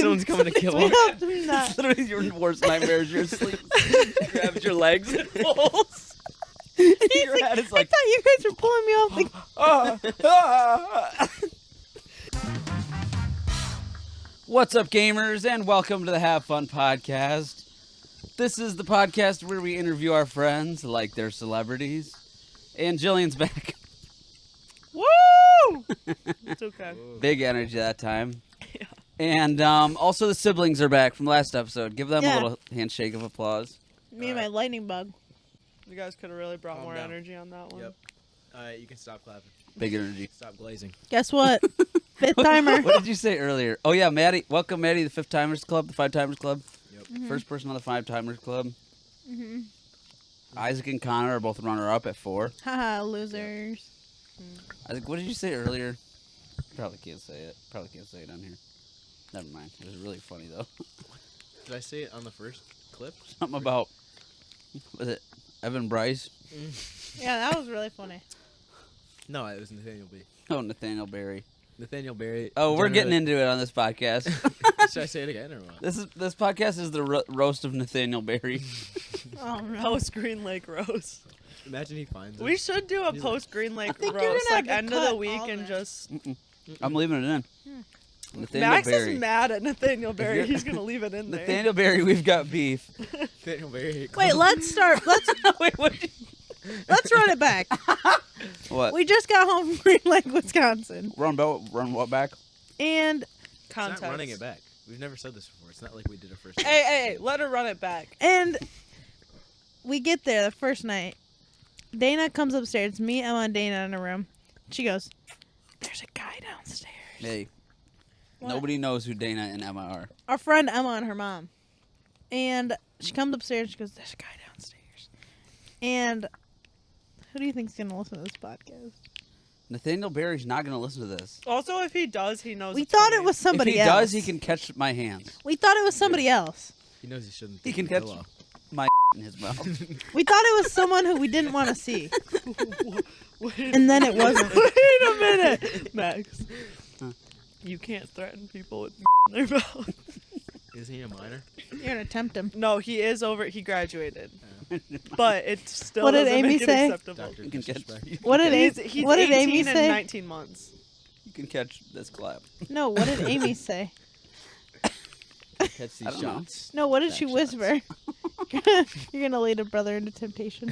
Someone's coming to kill him. It's literally your worst nightmares. You're asleep. He grabs your legs and pulls. Your head is like, I thought you guys were pulling me off the... What's up, gamers, and welcome to the Have Fun podcast. This is the podcast where we interview our friends like they're celebrities. And Jillian's back. Woo! It's okay. Big energy that time. Yeah. And also the siblings are back from last episode. Give them a Yeah. little handshake of applause. Me and my lightning bug. You guys could have really brought Calm more down. energy on that one. Yep. Alright, you can stop clapping. Big energy. Stop glazing. Guess what? Fifth timer. What did you say earlier? Oh, yeah, Maddie. Welcome, Maddie, to the Fifth Timers Club, the Five Timers Club. Yep. Mm-hmm. First person on the Five Timers Club. Mm-hmm. Isaac and Connor are both runner-up at 4. Haha, losers. Isaac, what did you say earlier? Probably can't say it. Probably can't say it on here. Never mind. It was really funny, though. Did I say it on the first clip? Something about, was it Evan Bryce? Yeah, that was really funny. No, it was Nathaniel B. Oh, Nathaniel Berry. Nathaniel Barry. Oh, we're getting into it on this podcast. Should I say it again or what? This podcast is the roast of Nathaniel Berry. Oh, no. Post Green Lake roast. Imagine he finds it. We should do a He's post Green Lake think you're roast, gonna like have to end of the cut week, all and that. just. I'm leaving it in. Nathaniel Max Berry. is mad at Nathaniel Barry. He's gonna leave it in there. Nathaniel Berry, we've got beef. Nathaniel Barry. Wait, let's start. Wait, what? Let's run it back. What? We just got home from Green Lake, Wisconsin. Run what back? And It's Context. not running it back. We've never said this before. It's not like we did it first. Hey, let her run it back. we get there the first night. Dana comes upstairs. Me, Emma, and Dana in a room. She goes, "There's a guy downstairs." Hey, What? nobody knows who Dana and Emma are. Our friend Emma and her mom. And she comes upstairs. She goes, "There's a guy downstairs." And who do you think's gonna listen to this podcast? Nathaniel Berry's not going to listen to this. Also, if he does, he knows. We it's thought funny. it was somebody if he else. does, he can catch my hands. We thought it was somebody else. He knows he shouldn't. He can take the catch pillow. my in his mouth. We thought it was someone who we didn't want to see. And then it wasn't. Wait a minute, Max. You can't threaten people with in their mouth. Is he a minor? You're gonna tempt him. No, he is over. He graduated, but it still What did doesn't Amy make it say? acceptable. Doctor You can catch, disrespect. What did He's What did 18 Amy and say? 19 months. you can catch this clap. No, what did Amy say? Catch I these don't know. shots. No, what did Back she shots. whisper? You're gonna lead a brother into temptation.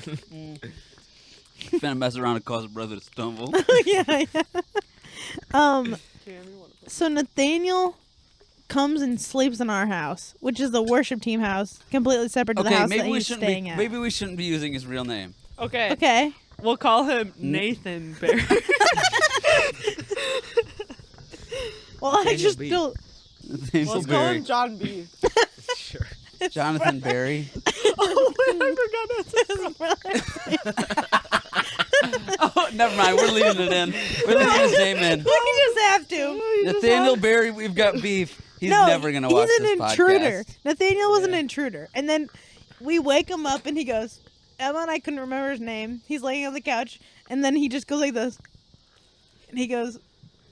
Finna mess around and cause a brother to stumble. yeah. So Nathaniel comes and sleeps in our house, which is the worship team house, completely separate to the Okay, house that maybe we he's shouldn't staying be. at. Maybe we shouldn't be using his real name. Okay. Okay. We'll call him Nathan Barry. Well, I Nathaniel just B. don't. Nathaniel Let's call Berry. him John B. Sure. Jonathan Berry. Oh, wait, I forgot that's Oh, never mind. We're leaving it in. We're leaving his name in. We just have to. Nathaniel Berry, we've got beef. He's no, never gonna watch he's this an intruder. podcast. Nathaniel was an Yeah. intruder, and then we wake him up, and he goes, Emma and I couldn't remember his name. He's laying on the couch, and then he just goes like this, and he goes,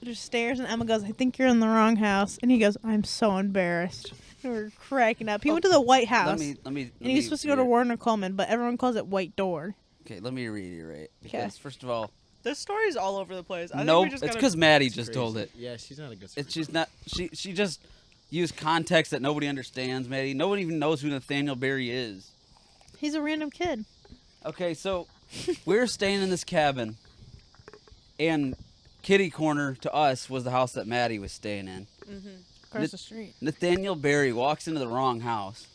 just stares, and Emma goes, "I think you're in the wrong house," and he goes, "I'm so embarrassed." And we're cracking up. He went to the White House, Let me. and he was supposed to go to Warner Coleman, but everyone calls it White Door. Okay, let me reiterate. Okay. Because first of all, This story's all over the place. I no, think we just it's gotta... because Maddie It's just crazy. told it. Yeah, she's not a good. It's she's not. She just used context that nobody understands, Maddie. No one even knows who Nathaniel Berry is. He's a random kid. Okay, so we're staying in this cabin, and kitty corner to us was the house that Maddie was staying in. Across the street. Nathaniel Berry walks into the wrong house,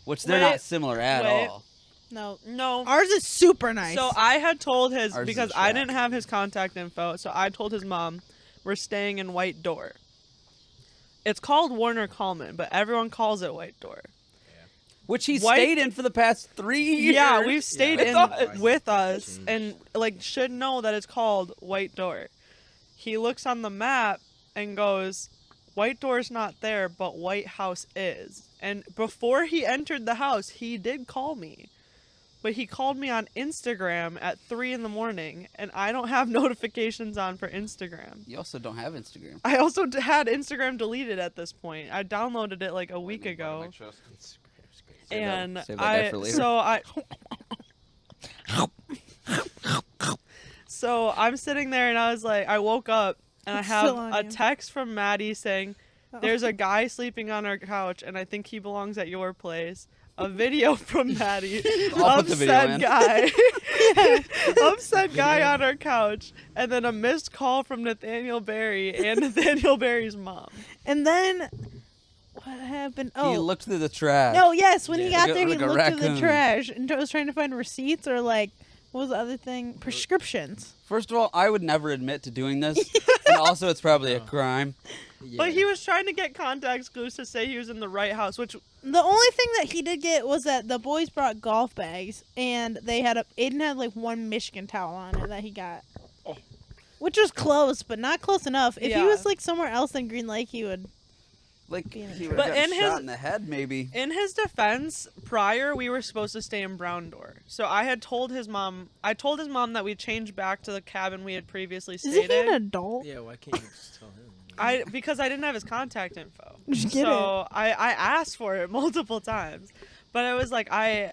which they're Wait, not similar at wait. all. No. Ours is super nice. So I had told his, Ours is because a I shack. didn't have his contact info, so I told his mom, we're staying in White Door. It's called Warner Coleman, but everyone calls it White Door. Which he White- stayed in for the past 3 years. Yeah, we've stayed Yeah, in I thought- with us Changed. and like should know that it's called White Door. He looks on the map and goes, White Door's not there, but White House is. And before he entered the house, he did call me. but he called me on Instagram at 3 in the morning, and I don't have notifications on for Instagram. You also don't have Instagram. I also had Instagram deleted at this point. I downloaded it like a week ago, Instagram's great. and save that guy for later. So I'm sitting there, and I was like, I woke up, and It's I have still on a you. text from Maddie saying, Oh. "There's a guy sleeping on our couch, and I think he belongs at your place." A video from Maddie I'll of put the video said in. guy, of said guy on our couch, and then a missed call from Nathaniel Barry and Nathaniel Barry's mom. And then what happened? He Oh, looked through the trash. no, yes. When he Yeah. got there, he Like a looked through the raccoon. trash and was trying to find receipts or like what was the other thing? Prescriptions. First of all, I would never admit to doing this, and also it's probably a crime. Yeah. But he was trying to get contact clues to say he was in the right house, which The only thing that he did get was that the boys brought golf bags and they had Aiden had like one Michigan towel on it that he got. Which was close, but not close enough. If he Yeah. was like somewhere else in Green Lake, he would. Like, Yeah. he would But have gotten in shot his- in the head, maybe. in his defense, prior we were supposed to stay in Brown Door. So I had told his mom that we changed back to the cabin we had previously Isn't stayed he an in. adult? Yeah, why can't you just tell him? Because I didn't have his contact info. Just get So I asked for it multiple times. But it was like I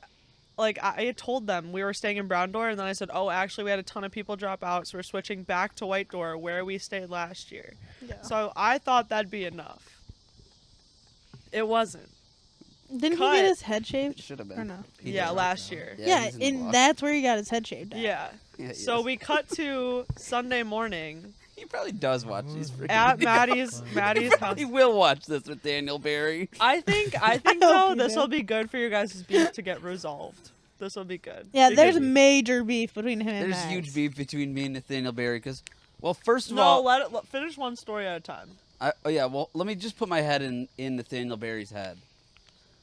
had told them we were staying in Brown Door, and then I said, "Oh, actually we had a ton of people drop out, so we're switching back to White Door where we stayed last year." Yeah. So I thought that'd be enough. It wasn't. Didn't cut. he get his head shaved? Should have Or been. no? He Yeah, did. last year. Yeah, he's in the and block. that's where he got his head shaved at. Yeah. Yeah, he So is. we cut to Sunday morning He probably does watch these freaking at videos. Maddie's house. He will watch this with Daniel Barry. I think hope though you this do. will be good for your guys' beef to get resolved. This will be good. Yeah, Because- there's major beef between him and There's Max. huge beef between me and Nathaniel Barry because, well, first of No, all, let finish one story at a time. let me just put my head in Nathaniel Barry's head.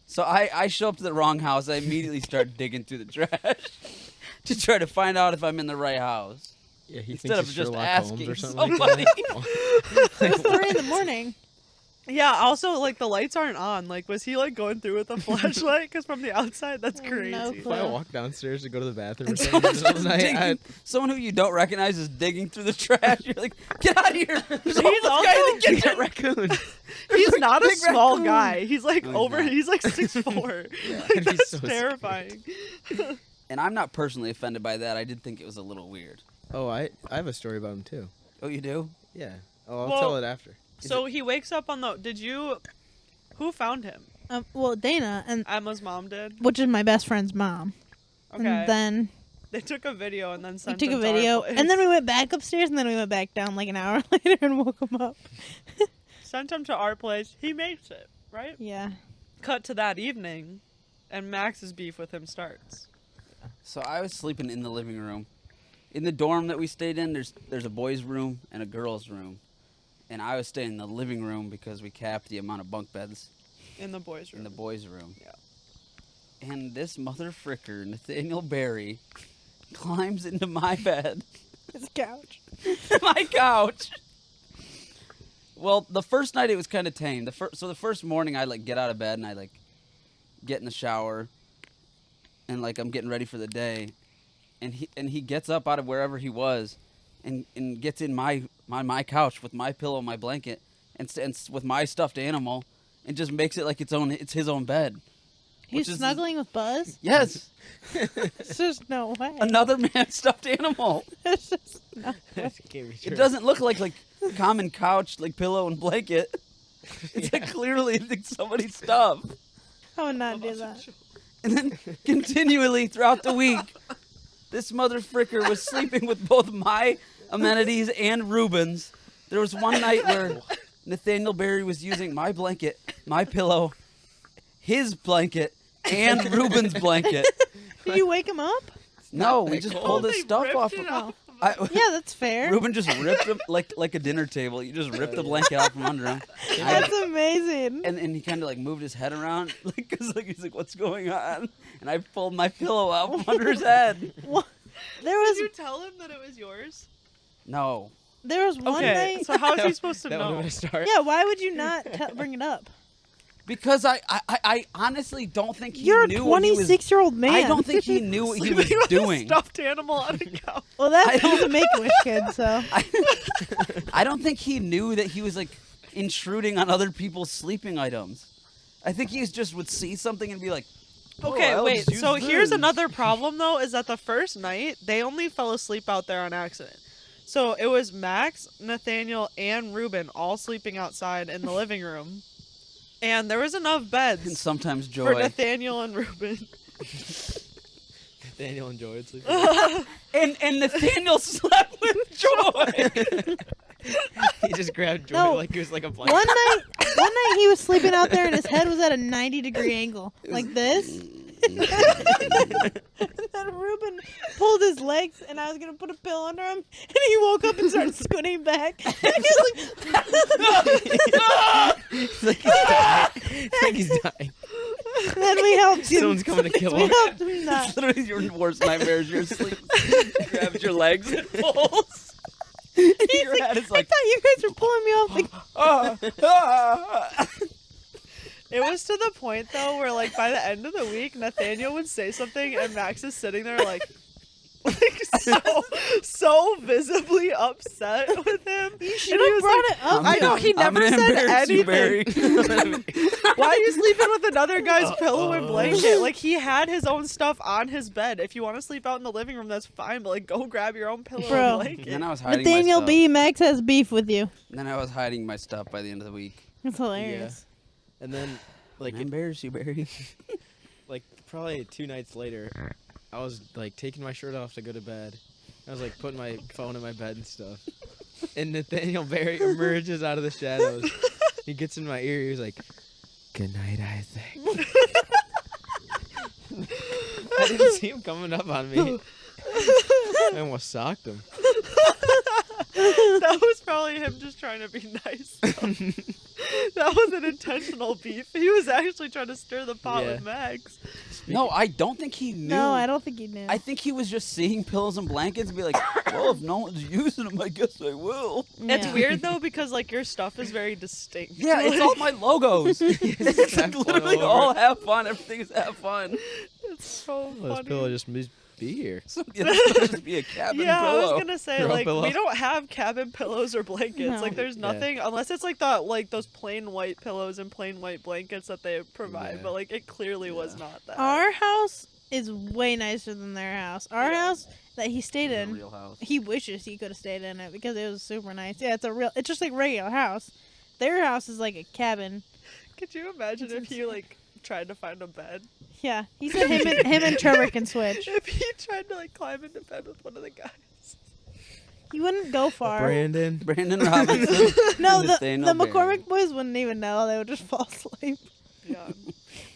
So I show up to the wrong house. I immediately start digging through the trash to try to find out if I'm in the right house. Yeah, he Instead of thinks just he's Sherlock Holmes asking or something somebody. like that. It was 3 in the morning. Yeah. Also, like the lights aren't on. Like, was he like going through with a flashlight? Because from the outside, that's No crazy. If I clue. walk downstairs to go to the bathroom or And something in the someone's middle of just the night, digging, someone who you don't recognize is digging through the trash. You're like, get out of here! There's a homeless also- guy in the I'd kitchen. raccoon. He's not a big small raccoon. guy. He's like No, he's over. not. He's like 6'4". Yeah. Like, That'd be that's so scary. terrifying. And I'm not personally offended by that. I did think it was a little weird. Oh, I have a story about him too. Oh, you do? Yeah. Oh, I'll Well- tell it after. So he wakes up on the. Did you? Who found him? Well, Dana, and Emma's mom did. which is my best friend's mom. Okay. And then They took a video and then we sent took it a to our video, place. and then we went back upstairs, and then we went back down like an hour later and woke him up. sent him to our place. He makes it, right? Yeah. Cut to that evening, and Max's beef with him starts. So I was sleeping in the living room. In the dorm that we stayed in, there's a boys' room and a girls' room. And I was staying in the living room because we capped the amount of bunk beds In the boys' room. in the boys' room. Yeah. And this mother fricker, Nathaniel Barry, climbs into my bed, His couch. my couch. Well, the first night it was kind of tame. So the first morning I like get out of bed and I like get in the shower and like I'm getting ready for the day, and he gets up out of wherever he was, and gets in my couch with my pillow, my blanket, and with my stuffed animal, and just makes it like it's his own bed. He's Which is- snuggling with Buzz. Yes, There's just no way. another man's stuffed animal. There's just no. That can't be true. It doesn't look like common couch, like pillow and blanket. It's like Yeah. clearly like somebody's stuff. I would not do that. And then continually throughout the week, this mother fricker was sleeping with both my amenities and Ruben's. There was one night where Nathaniel Barry was using my blanket, my pillow, his blanket, and Ruben's blanket. Did you wake him up? No, we that just cold. pulled his They stuff ripped off. it off. Yeah, that's fair. Ruben just ripped him like a dinner table. You just ripped the blanket out from under him. That's amazing. And he kind of like moved his head around, because he's like, "What's going on?" And I pulled my pillow out from under his head. What? There Did was you tell him that it was yours? No, one Okay, night. so how is he supposed to That would have know? been a start. Yeah, why would you not bring it up? Because I honestly don't think he You're knew a what he was. 26-year-old man. I don't think he knew what he was Sleeping with a doing. stuffed animal on a couch. Well, that's he's a Make-A-Wish kid, so. I don't think he knew that he was like intruding on other people's sleeping items. I think he just would see something and be like, Okay, I'll wait. just use So here's this. another problem though: is that the first night they only fell asleep out there on accident. So it was Max, Nathaniel, and Ruben all sleeping outside in the living room, and there was enough and beds sometimes for Joy. Nathaniel and Ruben. Daniel enjoyed sleeping. And Nathaniel slept with Joy. He just grabbed Joy No. like it was like a blanket. One night he was sleeping out there and his head was at a 90-degree angle, like this. And then Ruben pulled his legs, and I was gonna put a pillow under him, and he woke up and started squinting back. And he was It's like he's dying. It's like he's dying. like, then we helped him. Someone's coming to kill We him. helped him not. It's literally your worst nightmares. You're asleep. Grabs your legs and pulls. Your head is I like, thought you guys were pulling me off. Like, It was to the point though where like by the end of the week, Nathaniel would say something, and Max is sitting there like so visibly upset with him. you should have brought it up. I know he I'm never gonna said embarrass you, anything. Barry. Why are you sleeping with another guy's pillow and blanket? Like he had his own stuff on his bed. If you want to sleep out in the living room, that's fine. But like, go grab your own pillow Bro. and blanket. Then I was hiding Nathaniel my stuff. B. Max has beef with you. Then I was hiding my stuff by the end of the week. It's hilarious. And then, like, Can I embarrass you, Barry? like probably 2 nights later, I was like taking my shirt off to go to bed. I was like putting my phone in my bed and stuff. And Nathaniel Barry emerges out of the shadows. He gets in my ear. He was like, "Good night, Isaac." I didn't see him coming up on me. I almost socked him. That was probably him just trying to be nice. That was an intentional beef. He was actually trying to stir the pot Yeah. with Max. No, I don't think he knew. No, I don't think you knew. I think he was just seeing pillows and blankets and be like, well, if no one's using them, I guess I will. It's Yeah. weird though because like your stuff is very distinct. Yeah, it's all my logos. It's Have fun literally all all over. have fun. Everything is have fun. It's so Well, this funny. pillow just must be here. So, yeah, this could just be a cabin Yeah, I pillow. was gonna say Throw a like pillow. we don't have cabin pillows or blankets. No. Like there's nothing unless it's like those plain white pillows and plain white blankets that they provide. Yeah. But like it clearly was not that. Our house is way nicer than their house. Our Yeah. house that he stayed A in, real house. he wishes he could have stayed in it because it was super nice. Yeah, it's just like regular house. Their house is like a cabin. Could you imagine if he like tried to find a bed? Yeah, he said him and Trevor can switch. If he tried to like climb into bed with one of the guys. He wouldn't go far. Brandon. Brandon Robinson. No, and the Nathaniel Barry. McCormick boys wouldn't even know. They would just fall asleep. Yeah.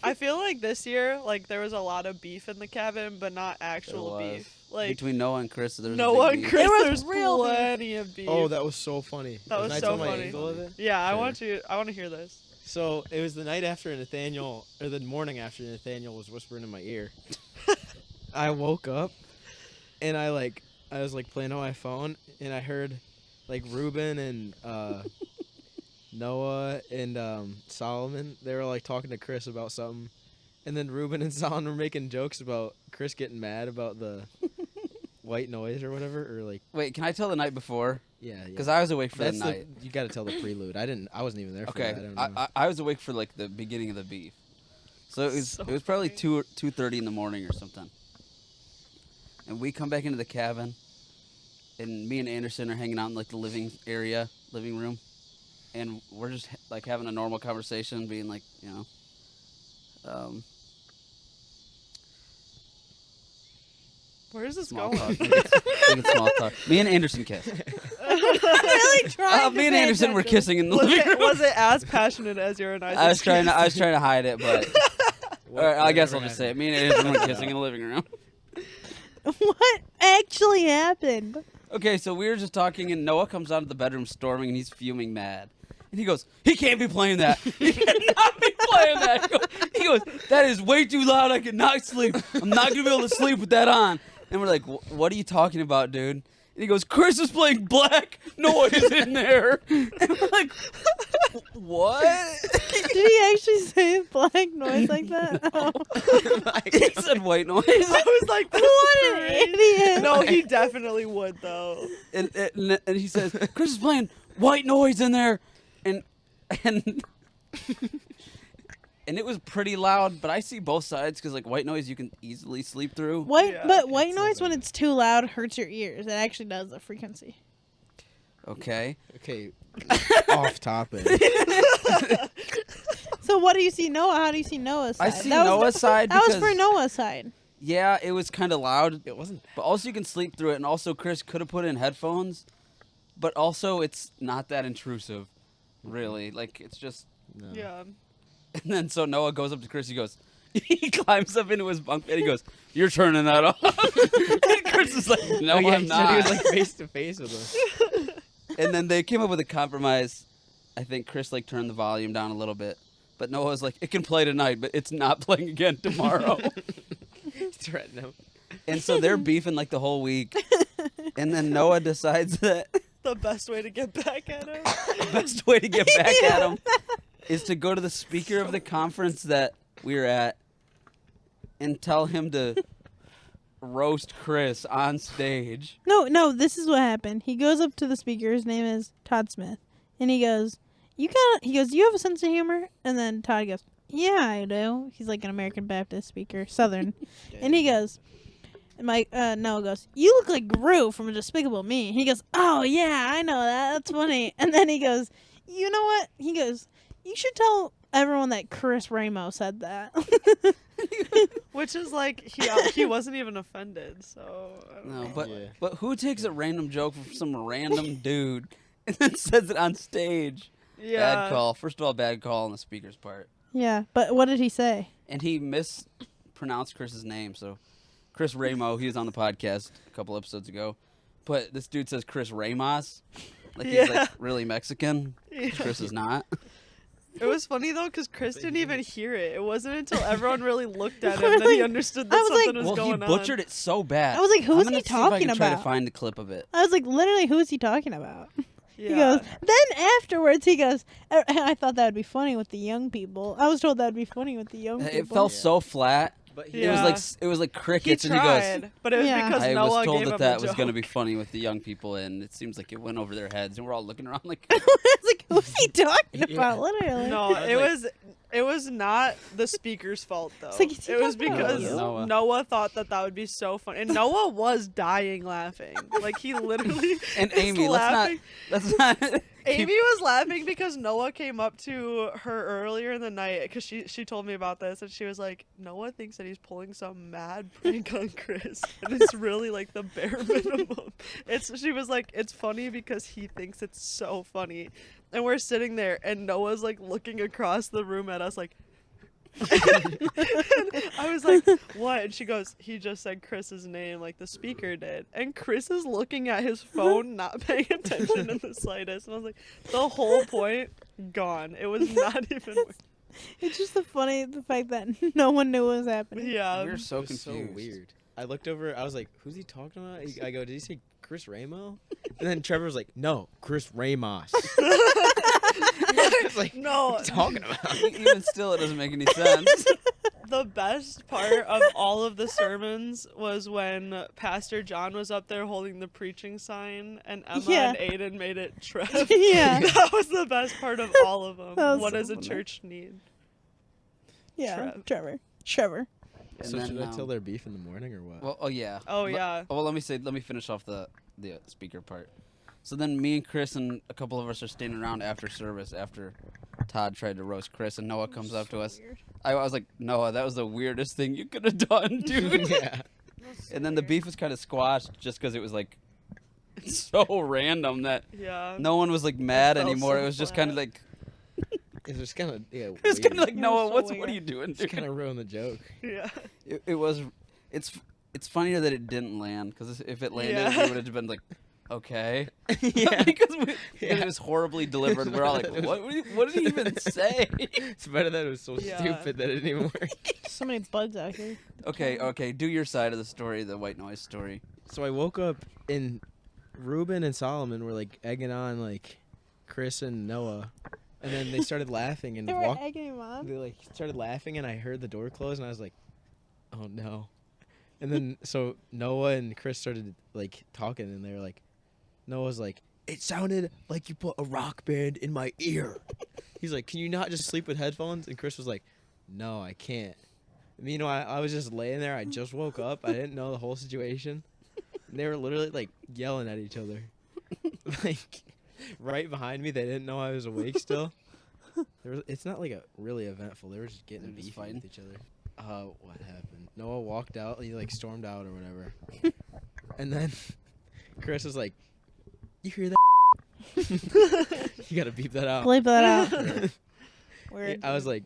I feel like this year, like there was a lot of beef in the cabin, but not actual There was. beef. Like Between Noah and Chris, there was a Noah big and beef. Chris, There was there's real beef. plenty of beef. Oh, that was so funny. That was Can I so tell my funny. angle of it? Yeah, I Sure. want to hear this. So it was the night after Nathaniel, or the morning after Nathaniel was whispering in my ear. I woke up, and I was like playing on my phone, and I heard like Ruben and Noah and Solomon. They were like talking to Chris about something, and then Ruben and Solomon were making jokes about Chris getting mad about the white noise or whatever, or like Wait, can I tell the night before? yeah. Because I was awake for That's the night. you got to tell the prelude. I wasn't even there for Okay, that. I don't know. I was awake for like the beginning of the beef. So So it was probably funny. 2:30 in the morning or something. And we come back into the cabin, and me and Anderson are hanging out in like the living room, and we're just like having a normal conversation, being like, Where is this small going? talk. Making small talk. Me and Anderson kissed. really trying to Me and pay Anderson were attention. kissing in the Was living room. was it as passionate as your and I was trying to hide it, but What- all right, I guess I'll whatever just say it. happened. Me and Anderson were kissing in the living room. What actually happened? Okay, so we were just talking, and Noah comes out of the bedroom storming, and he's fuming mad. And he goes, he can't be playing that. He cannot be playing that. He goes, that is way too loud. I cannot sleep. I'm not going to be able to sleep with that on. And we're like, what are you talking about, dude? And he goes, Chris is playing Black Noise in there. And we're like, what? Did he actually say black noise like that? Oh. He said white noise. I was like, that's What an great. idiot. No, he definitely would though. And he says, Chris is playing white noise in there. And and it was pretty loud, but I see both sides because like white noise you can easily sleep through. White, Yeah. but white noise when it's too loud hurts your ears. It actually does the frequency. Okay. Okay, off topic. So what do you see Noah? How do you see Noah's side? I see That was- Noah's side That was because for Noah's side. yeah, it was kind of loud, It wasn't. but also you can sleep through it. And also Chris could have put in headphones, but also it's not that intrusive, really. Like it's just. No. Yeah. And then so Noah goes up to Chris. He goes, he climbs up into his bunk bed. He goes, "You're turning that off." And Chris is like, "No, Oh, yeah, I'm he said not." he was like face to face with us. And then they came up with a compromise. I think Chris like turned the volume down a little bit, but Noah was like, "It can play tonight, but it's not playing again tomorrow." Threaten him. And so they're beefing like the whole week. And then Noah decides that The best way to get back at him. the best way to get back at him is to go to the speaker of the conference that we were at and tell him to roast Chris on stage. No, this is what happened. He goes up to the speaker. His name is Todd Smith, and he goes, "You have a sense of humor?" And then Todd goes, "Yeah, I do." He's like an American Baptist speaker, Southern, and he goes, and Noah goes, "You look like Gru from Despicable Me." And he goes, "Oh yeah, I know that. That's funny." And then he goes, "You know what?" He goes, "You should tell everyone that Chris Ramo said that." Which is like he wasn't even offended, so I don't No, know. but Yeah. but who takes a random joke from some random dude and then says it on stage? Yeah. Bad call. First of all, bad call on the speaker's part. Yeah, but what did he say? And he mispronounced Chris's name. So Chris Ramo, he was on the podcast a couple episodes ago. But this dude says Chris Ramos. Like he's Yeah. like really Mexican. which Yeah. Chris is not. It was funny though because Chris didn't even hear it. It wasn't until everyone really looked at him that he understood that I was like- something was Well, he going butchered on. it so bad. I was like, who I'm is gonna he see if I talking can Try to about? find the clip of it. I was like, literally, who is he talking about? Yeah. He goes, then afterwards, he goes, I thought that would be funny with the young people. I was told that would be funny with the young people. It fell so flat. But It was Yeah. like he crickets, and he goes. tried, but it was Yeah. because I Noah was told gave that him that a was joke. going to be funny with the young people, and it seems like it went over their heads, and we're all looking around like, I was like, who's he talking Yeah. about? Literally. No, I it was was not the speaker's fault though. It's like, is he it was talking about because you? Noah. Noah thought that would be so funny, and Noah was dying laughing. Like he literally. and was Amy, laughing. let's not. Amy was laughing because Noah came up to her earlier in the night because she told me about this and she was like, Noah thinks that he's pulling some mad prank on Chris and it's really like the bare minimum. She was like, it's funny because he thinks it's so funny, and we're sitting there and Noah's like looking across the room at us like. I was like, what? And she goes, he just said Chris's name like the speaker did. And Chris is looking at his phone, not paying attention in the slightest. And I was like, the whole point, gone. It was not even. It's just the fact that no one knew what was happening. Yeah. We're so It was confused. so weird. I looked over. I was like, "Who's he talking about?" I go, "Did he say Chris Ramo?" And then Trevor was like, "No, Chris Ramos." It's like, No, what are you talking about? Even still, it doesn't make any sense. the best part of all of the sermons was when Pastor John was up there holding the preaching sign and Emma Yeah. and Aiden made it Trev. Yeah. That was the best part of all of them. That was What so does a funny. church need? Yeah, Trevor. Trevor. And So then, should I tell their beef in the morning or what? Well, oh yeah. Oh, Le- yeah. Well, let me finish off the speaker part. So then me and Chris and a couple of us are standing around after service after Todd tried to roast Chris, and Noah comes up to us. I was like, Noah, that was the weirdest thing you could have done, dude. Yeah. And then the beef was kind of squashed just because it was like so random that Yeah. no one was like mad fell anymore. so it was just kind of flat. like It was kind of it was kind of like It was Noah, so what weird. are you doing, Just dude? kind of ruined the joke. Yeah. It was it's funnier that it didn't land because if it landed, Yeah. we would have been like, okay, Yeah. because Yeah. it was horribly delivered. We're all like, what did he even say? It's better that it was so Yeah. stupid that it didn't even work. So many bugs out here. Okay, do your side of the story, the white noise story. So I woke up in Ruben and Solomon were like egging on like Chris and Noah, and then they started laughing and They were walked. egging him on. They like started laughing, and I heard the door close, and I was like, "Oh no!" And then so Noah and Chris started like talking, and they were like, Noah's like, "It sounded like you put a rock band in my ear." He's like, "Can you not just sleep with headphones?" And Chris was like, "No, I can't." Meanwhile, I was just laying there. I just woke up. I didn't know the whole situation. And they were literally like yelling at each other, like right behind me. They didn't know I was awake still. It's not like a really eventful. They were just getting They're just beefy fighting? with each other. What happened? Noah walked out. He like stormed out or whatever. And then Chris was like, "You hear that?" You gotta beep that out. Bleep that out. Yeah. Weird. I was like,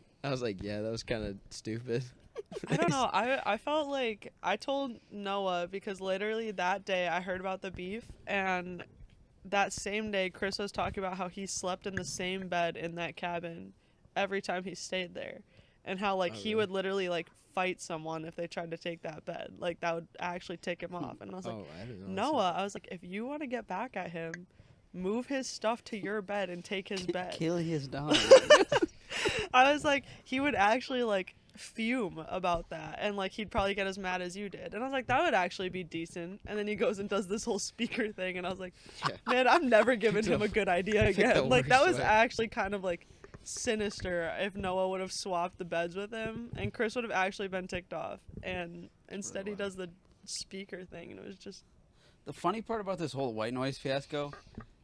yeah, that was kind of stupid. I don't know. I felt like I told Noah because literally that day I heard about the beef, and that same day Chris was talking about how he slept in the same bed in that cabin every time he stayed there, and how like he really? would literally like fight someone if they tried to take that bed. Like that would actually tick him off. And I was like, I didn't know. Noah, I was like, if you want to get back at him, move his stuff to your bed and take his bed. Kill his dog. I was like, he would actually like fume about that, and like he'd probably get as mad as you did. And I was like, that would actually be decent. And then he goes and does this whole speaker thing, and I was like, Yeah. man, I'm never giving him a good idea like the again. Like that worst was way. actually kind of like sinister if Noah would have swapped the beds with him, and Chris would have actually been ticked off. And instead he does the speaker thing, and it was just The funny part about this whole white noise fiasco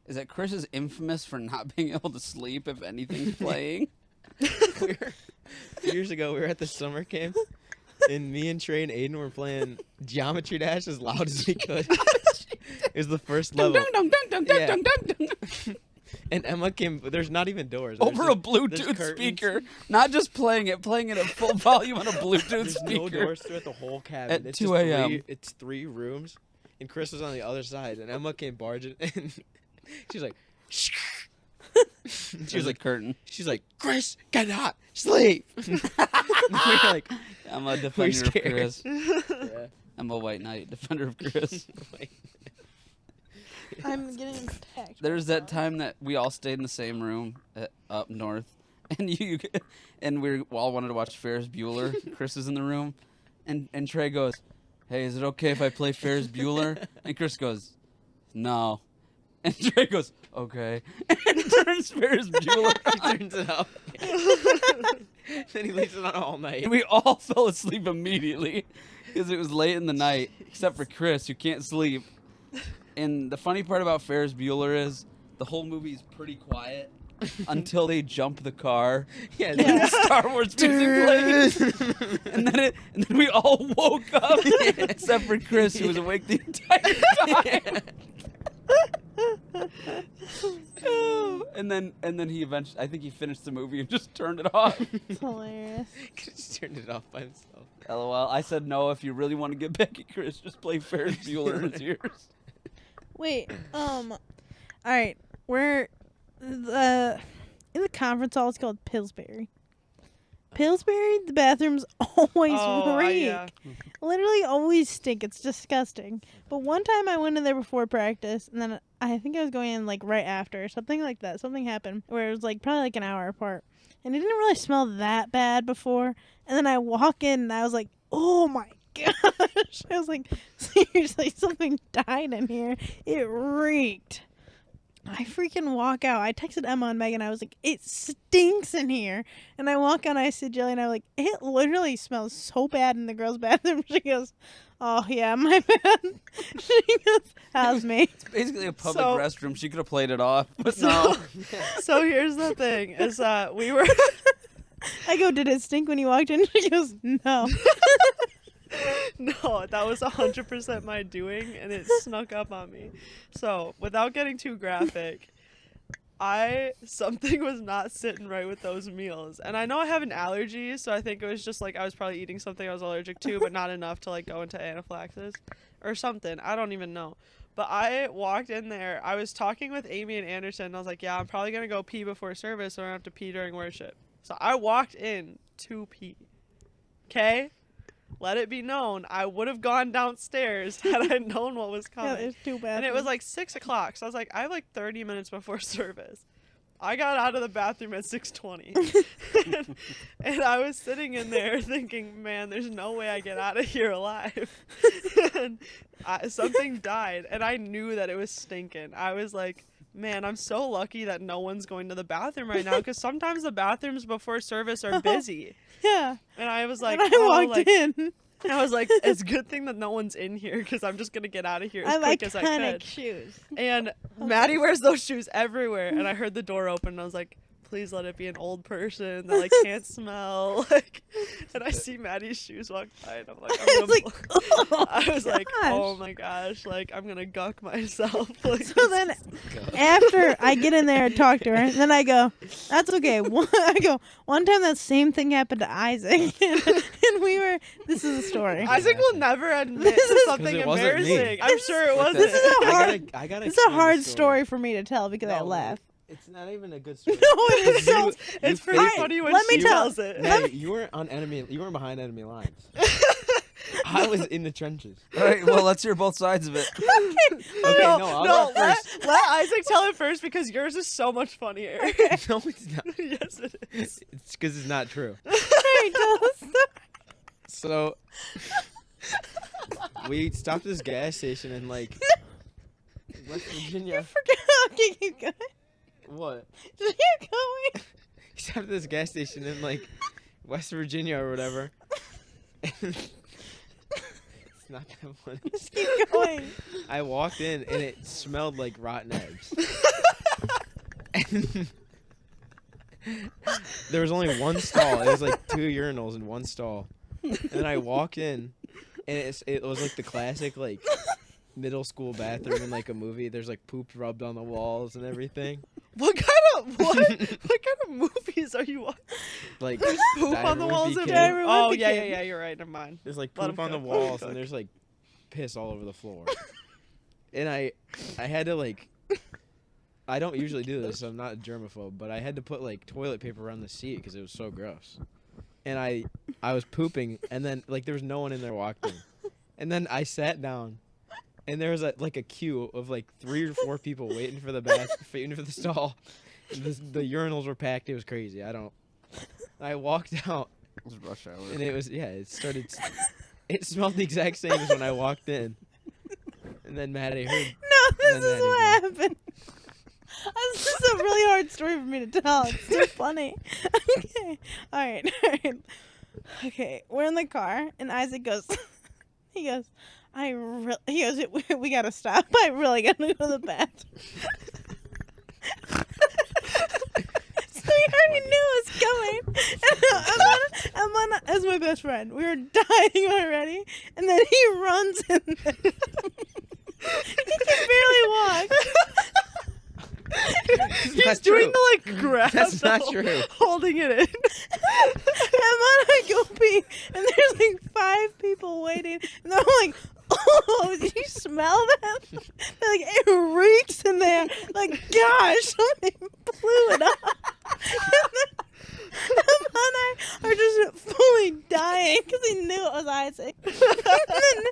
is that Chris is infamous for not being able to sleep if anything's playing. Years ago, we were at the summer camp, and me and Trey and Aiden were playing Geometry Dash as loud as we could. It was the first level. Yeah. And Emma came. There's not even doors. There's Over a just- there's Bluetooth curtains. speaker. Not just playing it at full volume on a Bluetooth There's speaker. no doors throughout the whole cabin. At It's 2 just a.m.. It's 3 rooms, and Chris was on the other side, and Emma came barging, and she's like, She was like curtain. she's like, "Chris, cannot sleep." And we were like, I'm a defender of scared. Chris. yeah. I'm a white knight, defender of Chris. Like, I'm getting attacked. There's that time that we all stayed in the same room up north, and we all wanted to watch Ferris Bueller. Chris is in the room, and Trey goes, "Hey, is it okay if I play Ferris Bueller?" And Chris goes, "No." And Trey goes, "Okay." And turns Ferris Bueller he on. turns it up. Then he leaves it on all night. And we all fell asleep immediately because it was late in the night, except for Chris, who can't sleep. And the funny part about Ferris Bueller is the whole movie is pretty quiet until they jump the car. Yeah. And the Star Wars music plays. and then we all woke up, except for Chris, who was awake the entire time. And then he eventually, I think he finished the movie and just turned it off. It's hilarious. Just turned it off by himself. LOL. I said, no, if you really want to get back at Chris, just play Ferris Bueller in his ears. Wait, all right, we're in the conference hall. It's called Pillsbury. Pillsbury, the bathrooms always reek. yeah. Literally always stink. It's disgusting. But one time I went in there before practice, and then I think I was going in like right after, something like that. Something happened where it was like probably like an hour apart, and it didn't really smell that bad before. And then I walk in, and I was like, oh my gosh! I was like, seriously, something died in here. It reeked. I freaking walk out. I texted Emma and Megan. I was like, it stinks in here. And I walk out and I see Jillian. I'm like, it literally smells so bad in the girls' bathroom. She goes, oh, yeah, my bad. She goes, how's me? It's basically a public So- restroom. She could have played it off, but So- no. So here's the thing: is that we were. I go, did it stink when you walked in? She goes, no. No, that was 100% my doing, and it snuck up on me. So, without getting too graphic, something was not sitting right with those meals. And I know I have an allergy, so I think it was just like I was probably eating something I was allergic to, but not enough to like go into anaphylaxis or something. I don't even know. But I walked in there. I was talking with Amy and Anderson, and I was like, yeah, I'm probably going to go pee before service, so I don't have to pee during worship. So I walked in to pee. Okay? let it be known, I would have gone downstairs had I known what was Yeah, coming. there's 2 bathrooms. And it was like 6 o'clock, so I was like, I have like 30 minutes before service. I got out of the bathroom at 6:20, and I was sitting in there thinking, man, there's no way I get out of here alive. And something died, and I knew that it was stinking. I was like, man, I'm so lucky that no one's going to the bathroom right now, because sometimes the bathrooms before service are busy. Yeah. And I was like, And I walked in. I was like, it's a good thing that no one's in here, because I'm just going to get out of here as quick as I Iconic could. shoes. And Maddie wears those shoes everywhere, and I heard the door open, and I was like, please let it be an old person that like can't smell. Like, and I see Maddie's shoes walk by, and I'm like, I was like, oh my gosh, like I'm gonna guck myself. Like, So then, after I get in there and talk to her, and then I go, "That's okay." I go, one time that same thing happened to Isaac, and we were. This is a story. Isaac will never admit This to is- something 'Cause it wasn't me. embarrassing. I'm sure it wasn't. This is a hard. I gotta It's a explain hard the story for me to tell because I No, laugh. It's not even a good story. No, it is so. It's You pretty faked it. funny when Let me she tell- tells it. Maddie, you weren't on enemy. You weren't behind enemy lines. I was in the trenches. All right, well, let's hear both sides of it. Okay, no, I'll go first. let Isaac tell it first, because yours is so much funnier. No, it's not. Yes, it is. It's because it's not true. Alright, tell us. So we stopped at this gas station in like West Virginia. Forget. Okay, keep going. What? Just keep going. We stopped at this gas station in like West Virginia or whatever. It's not that funny. Just keep going. I walked in and it smelled like rotten eggs. And there was only one stall. It was like 2 urinals in one stall. And then I walked in, and it was like the classic like middle school bathroom in like a movie. There's like poop rubbed on the walls and everything. What kind of movies are you watching? Like Poop on the walls and and Diary of a oh Wimpy yeah, Kid. yeah, you're right. Never mind. there's like Let poop 'em on the cook, let 'em walls cook. and there's like piss all over the floor. And I had to like, I don't usually do this, so I'm not a germaphobe, but I had to put like toilet paper around the seat because it was so gross. And I was pooping, and then like there was no one in there walking, and then I sat down, and there was like a queue of like 3 or 4 people waiting for waiting for the stall. The urinals were packed. It was crazy. I walked out, It was rush hour. and it was it smelled the exact same as when I walked in. And then Maddie heard. No, this And is then what Maddie happened. This is a really hard story for me to tell. It's so funny. Okay. All right. Okay. We're in the car, and Isaac goes, he goes, we got to stop. I really got to go to the bathroom. So he already knew it was coming. And Emma as my best friend. We were dying already. And then he runs in there. He can barely walk. That's He's doing true. the like grab. That's not true. Holding it in. I'm on a go pee, and there's like 5 people waiting, and I'm like, oh, did you smell that? They're like, it reeks in there. Like, gosh, something blew it up. Emma and I are just fully dying because he knew it was Isaac. And then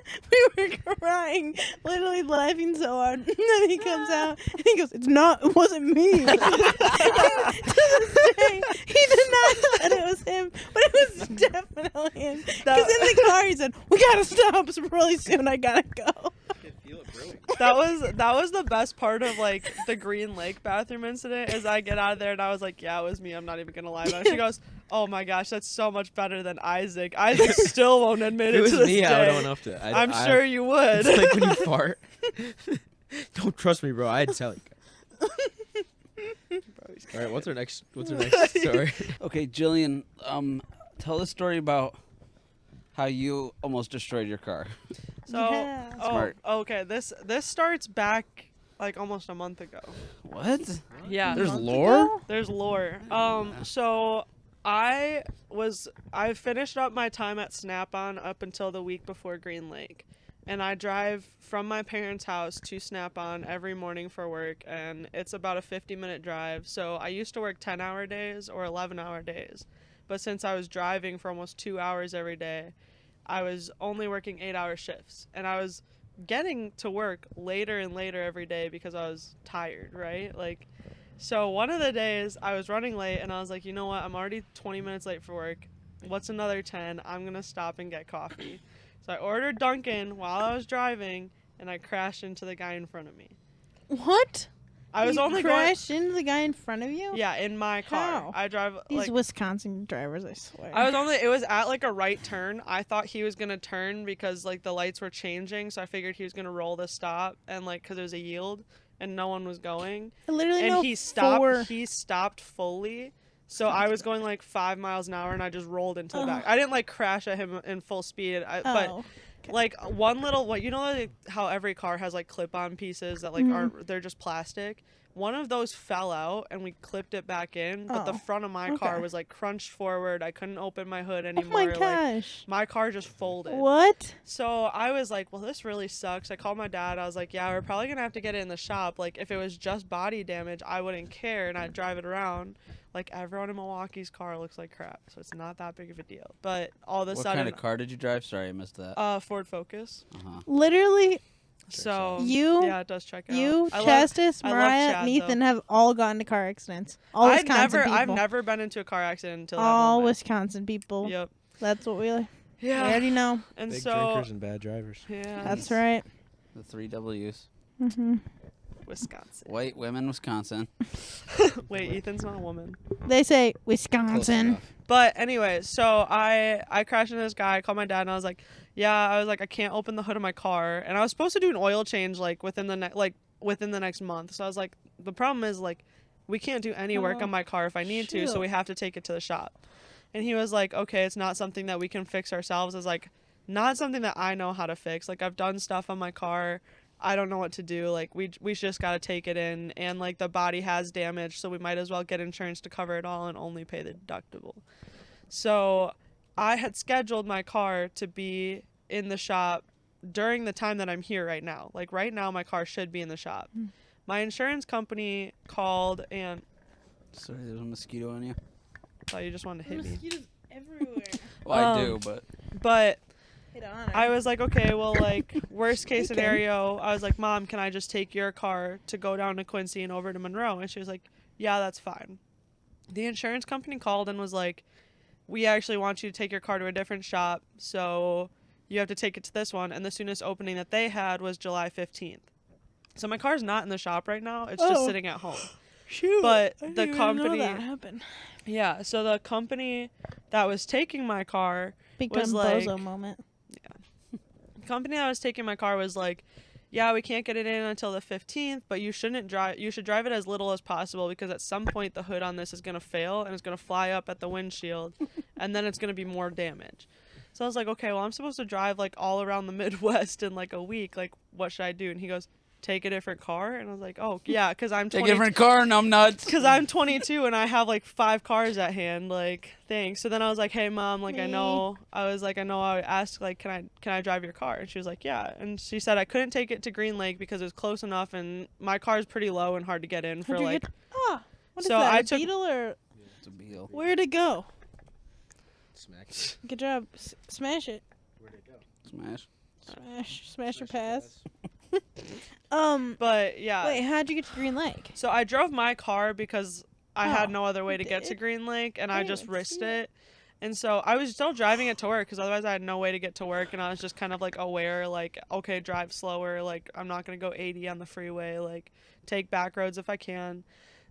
we were crying, literally laughing so hard. And then he comes out and he goes, it wasn't me. And to this day, he denies that it was him, but it was definitely him. Because in the car he said, we gotta stop really soon, I gotta go. That was the best part of like the Green Lake bathroom incident. Is I get out of there and I was like, yeah, it was me. I'm not even gonna lie about it. She goes, oh my gosh, that's so much better than Isaac. Isaac still won't admit If it it was to this me, day. I would have went up to it. I'm sure you would. It's like when you fart. Don't trust me, bro. I'd tell you. All right, what's our next story? Okay, Jillian, tell the story about how you almost destroyed your car. So, Yeah. Smart. okay, this starts back like almost a month ago. What? Yeah. There's Month lore? ago? There's lore. So I finished up my time at Snap-on up until the week before Green Lake. And I drive from my parents' house to Snap-on every morning for work, and it's about a 50-minute drive. So I used to work 10-hour days or 11-hour days. But since I was driving for almost 2 hours every day, I was only working 8-hour shifts, and I was getting to work later and later every day because I was tired, right? Like, so one of the days I was running late, and I was like, you know what? I'm already 20 minutes late for work. What's another 10? I'm going to stop and get coffee. So I ordered Dunkin' while I was driving, and I crashed into the guy in front of me. What? I was you only crashed into the guy in front of you? Yeah, in my car. How? I drive These like Wisconsin drivers, I swear. it was at like a right turn. I thought he was going to turn because like the lights were changing, so I figured he was going to roll the stop and like cuz it was a yield and no one was going. I literally And know he stopped four. he stopped fully. So I was going like 5 miles an hour and I just rolled into the back. Oh. I didn't like crash at him in full speed, but Oh. like one little what you know like, how every car has like clip-on pieces that like aren't they're just plastic. One of those fell out and we clipped it back in, but the Oh, front of my car okay. was like crunched forward. I couldn't open my hood Oh anymore. my Like gosh. my car just folded. What? So I was like, well, this really sucks. I called my dad. I was like, yeah, we're probably gonna have to get it in the shop. Like if it was just body damage, I wouldn't care and I'd drive it around. Like everyone in Milwaukee's car looks like crap, so it's not that big of a deal. But all of a What sudden, kind of car did you drive? Sorry, I missed that. Ford Focus. Uh-huh. Literally, So You- yeah, it does check out. you, I love- Chastis, I love Mariah, Chad, and Ethan though. have all gotten into car accidents. All Wisconsin people. I've never been into a car accident until that all moment. Wisconsin people. Yep. That's what we Yeah. already know. And Big so drinkers and bad drivers. yeah, That's right. The 3 W's. Hmm. Wisconsin. White women, Wisconsin. Wait, Ethan's not a woman. They say Close Wisconsin. enough. But anyway, so I crashed into this guy. I called my dad and I was like, yeah, I can't open the hood of my car, and I was supposed to do an oil change like within the next month. So I was like, the problem is like we can't do any work Oh, on my car if I need to, so shoot. we have to take it to the shop. And he was like, okay, it's not something that we can fix ourselves. It's like not something that I know how to fix. Like I've done stuff on my car. I don't know what to do. Like we just got to take it in, and like the body has damage, so we might as well get insurance to cover it all and only pay the deductible. So I had scheduled my car to be in the shop during the time that I'm here right now. Like right now my car should be in the shop. My insurance company called and Sorry, there's a mosquito on you. thought you just wanted to hit me. Mosquitoes everywhere. Well, I do, but But Hit on her. I was like, okay, well, like, worst case You can. scenario, I was like, Mom, can I just take your car to go down to Quincy and over to Monroe? And she was like, yeah, that's fine. The insurance company called and was like, we actually want you to take your car to a different shop, so you have to take it to this one. And the soonest opening that they had was July 15th. So my car's not in the shop right now. It's just Oh. sitting at home. Shoot. But I didn't the even know company- that happened. Yeah, so the company that was taking my car Big was time like- bozo moment. company that was taking my car was like, yeah, we can't get it in until the 15th, but you should drive it as little as possible because at some point the hood on this is going to fail and it's going to fly up at the windshield and then it's going to be more damage. So I was like, okay, well, I'm supposed to drive like all around the Midwest in like a week. Like, what should I do? And he goes, take a different car. And I was like, oh yeah, because I'm take 20 a different car, numbnuts. because I'm 22 and I have like 5 cars at hand. Like, thanks. So then I was like, hey Mom, like I know I asked like, can I drive your car? And she was like, yeah. And she said I couldn't take it to Green Lake because it was close enough and my car's pretty low and hard to get in for How'd you like. get- what is So that? I A took- beetle or It's a beetle. where'd it go? Smack it. Good job. Smash it. Where'd it go? Smash. Smash your pass. pass. But yeah. Wait, how'd you get to Green Lake? So I drove my car because I had Oh, no other way to you get to did? Green Lake, and I I didn't just even risked see it. And so I was still driving it to work because otherwise I had no way to get to work, and I was just kind of like aware, like, okay, drive slower, like I'm not gonna go 80 on the freeway, like take back roads if I can.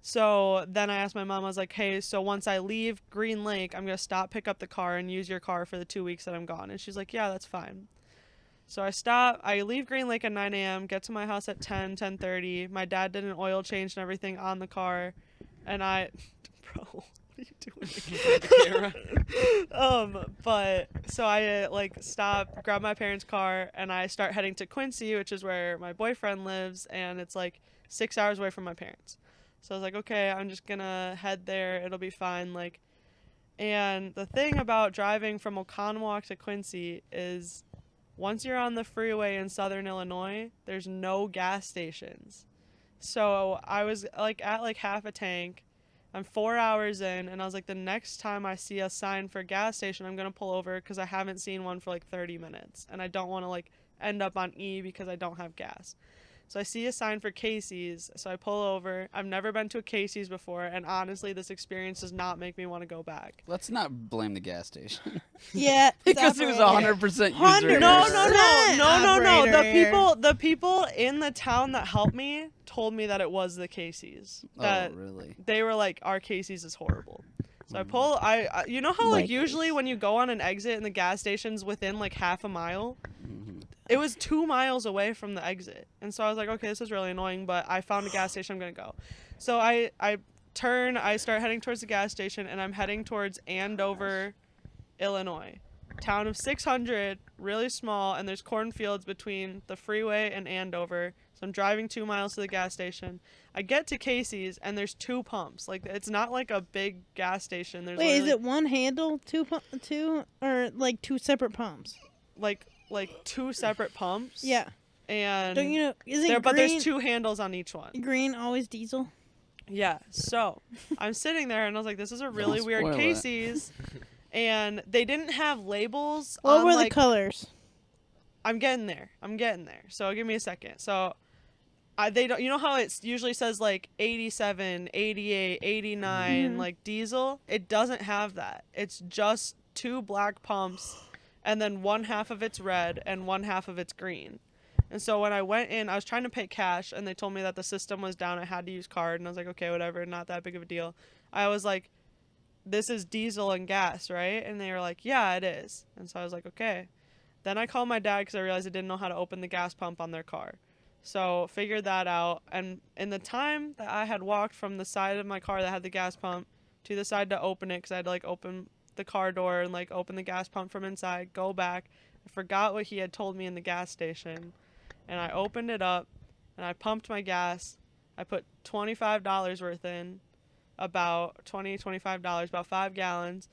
So then I asked my mom, I was like, hey, so once I leave Green Lake, I'm gonna stop, pick up the car, and use your car for the 2 weeks that I'm gone. And she's like, yeah, that's fine. So I leave Green Lake at 9 a.m., get to my house at 10:30. My dad did an oil change and everything on the car, and bro, what are you doing? But so I like stop, grab my parents' car, and I start heading to Quincy, which is where my boyfriend lives, and it's like 6 hours away from my parents. So I was like, okay, I'm just gonna head there. It'll be fine. Like, and the thing about driving from Oconomowoc to Quincy is once you're on the freeway in southern Illinois, there's no gas stations. So I was like at like half a tank, I'm 4 hours in, and I was like, the next time I see a sign for a gas station, I'm gonna pull over because I haven't seen one for like 30 minutes, and I don't want to like end up on E because I don't have gas. So I see a sign for Casey's, so I pull over. I've never been to a Casey's before, and honestly, this experience does not make me want to go back. Let's not blame the gas station. Yeah, Because it was 100% user 100%. error. No. Operator The people in the town that helped me told me that it was the Casey's. That Oh, really? they were like, our Casey's is horrible. So I you know how like usually when you go on an exit and the gas station's within like half a mile? It was 2 miles away from the exit. And so I was like, okay, this is really annoying, but I found a gas station, I'm going to go. So I start heading towards the gas station, and I'm heading towards Andover, Illinois. Town of 600, really small, and there's cornfields between the freeway and Andover. So I'm driving 2 miles to the gas station. I get to Casey's, and there's 2 pumps. Like, it's not like a big gas station. There's Wait, is literally, it one handle, two, or like 2 separate pumps? like 2 separate pumps? Yeah. And Don't you know? Isn't green, but there's 2 handles on each one. green always diesel? Yeah. So I'm sitting there, and I was like, this is a really Don't weird spoil it. Casey's. And they didn't have labels What on, were like, the colors? I'm getting there. So give me a second. So they don't, you know how it usually says like 87, 88, 89, like diesel? It doesn't have that. It's just 2 black pumps, and then one half of it's red and one half of it's green. And so when I went in, I was trying to pay cash, and they told me that the system was down. I had to use card, and I was like, okay, whatever, not that big of a deal. I was like, this is diesel and gas, right? And they were like, yeah, it is. And so I was like, okay. Then I called my dad because I realized I didn't know how to open the gas pump on their car. So figured that out. And in the time that I had walked from the side of my car that had the gas pump to the side to open it, because I had to like open the car door and like open the gas pump from inside, go back. I forgot what he had told me in the gas station. And I opened it up and I pumped my gas. I put $25 worth in, about $25, about 5 gallons.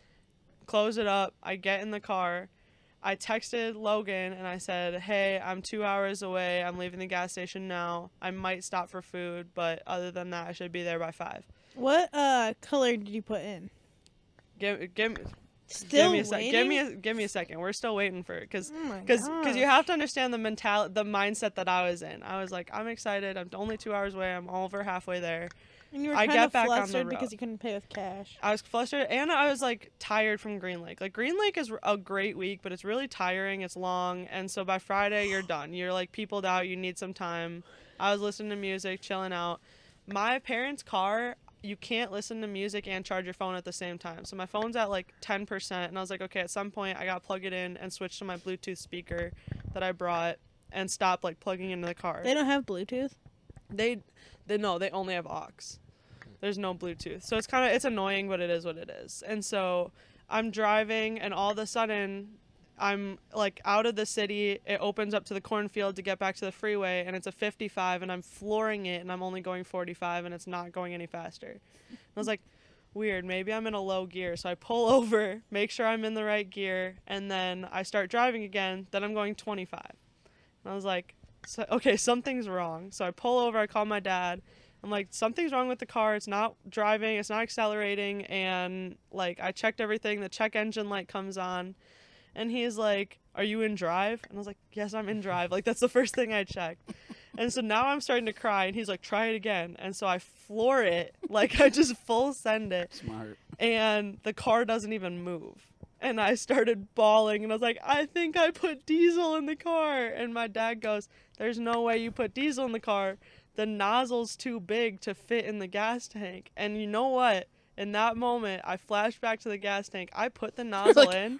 Close it up. I get in the car. I texted Logan and I said, hey, I'm 2 hours away. I'm leaving the gas station now. I might stop for food, but other than that, I should be there by 5. What color did you put in? Give me a second. We're still waiting for it because you have to understand the mindset that I was in. I was like, I'm excited. I'm only 2 hours away. I'm over halfway there. And you were I kind get of back on the flustered road. because you couldn't pay with cash. I was flustered, and I was like tired from Green Lake. Like Green Lake is a great week, but it's really tiring. It's long, and so by Friday you're done. You're like peopled out. You need some time. I was listening to music, chilling out. My parents' car, you can't listen to music and charge your phone at the same time. So my phone's at like 10%, and I was like, okay, at some point I gotta plug it in and switch to my Bluetooth speaker that I brought and stop like plugging into the car. They don't have Bluetooth? They only have aux. There's no Bluetooth. So it's annoying, but it is what it is. And so I'm driving, and all of a sudden I'm like out of the city. It opens up to the cornfield to get back to the freeway, and it's a 55, and I'm flooring it, and I'm only going 45, and it's not going any faster. And I was like, weird, maybe I'm in a low gear. So I pull over, make sure I'm in the right gear, and then I start driving again. Then I'm going 25. And I was like, okay, something's wrong. So I pull over, I call my dad. I'm like, something's wrong with the car. It's not driving. It's not accelerating. And like, I checked everything. The check engine light comes on. And he's like, are you in drive? And I was like, yes, I'm in drive. Like, that's the first thing I checked. And so now I'm starting to cry. And he's like, try it again. And so I floor it. Like, I just full send it. Smart. And the car doesn't even move. And I started bawling. And I was like, I think I put diesel in the car. And my dad goes, there's no way you put diesel in the car. The nozzle's too big to fit in the gas tank. And you know what? In that moment, I flashed back to the gas tank. I put the nozzle in.